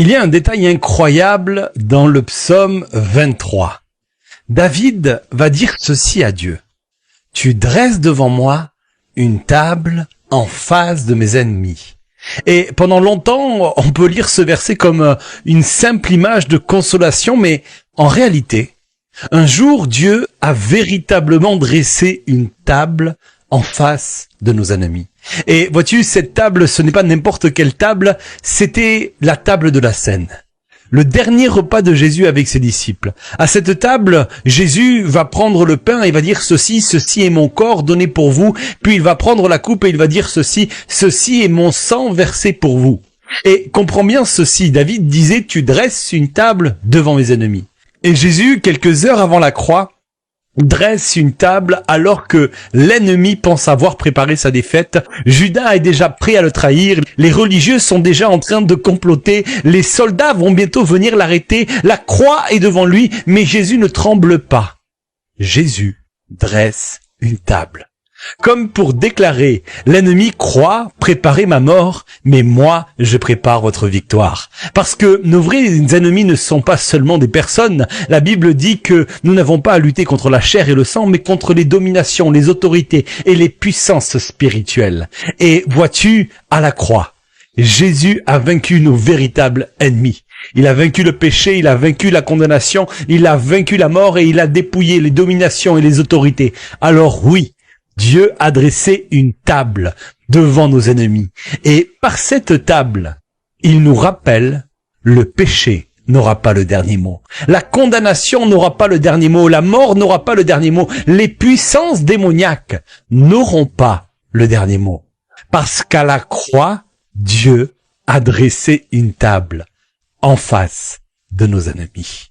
Il y a un détail incroyable dans le psaume 23. David va dire ceci à Dieu. « Tu dresses devant moi une table en face de mes ennemis. » Et pendant longtemps, on peut lire ce verset comme une simple image de consolation, mais en réalité, un jour, Dieu a véritablement dressé une table en face de nos ennemis. Et vois-tu, cette table, ce n'est pas n'importe quelle table, c'était la table de la Cène. Le dernier repas de Jésus avec ses disciples. À cette table, Jésus va prendre le pain et il va dire ceci est mon corps donné pour vous. Puis il va prendre la coupe et il va dire ceci est mon sang versé pour vous. Et comprends bien ceci, David disait, tu dresses une table devant mes ennemis. Et Jésus, quelques heures avant la croix, dresse une table alors que l'ennemi pense avoir préparé sa défaite. Judas est déjà prêt à le trahir. Les religieux sont déjà en train de comploter. Les soldats vont bientôt venir l'arrêter. La croix est devant lui, mais Jésus ne tremble pas. Jésus dresse une table. Comme pour déclarer, l'ennemi croit préparer ma mort, mais moi, je prépare votre victoire. Parce que nos vrais ennemis ne sont pas seulement des personnes. La Bible dit que nous n'avons pas à lutter contre la chair et le sang, mais contre les dominations, les autorités et les puissances spirituelles. Et vois-tu, à la croix, Jésus a vaincu nos véritables ennemis. Il a vaincu le péché, il a vaincu la condamnation, il a vaincu la mort et il a dépouillé les dominations et les autorités. Alors oui, Dieu a dressé une table devant nos ennemis. Et par cette table, il nous rappelle, le péché n'aura pas le dernier mot. La condamnation n'aura pas le dernier mot. La mort n'aura pas le dernier mot. Les puissances démoniaques n'auront pas le dernier mot. Parce qu'à la croix, Dieu a dressé une table en face de nos ennemis.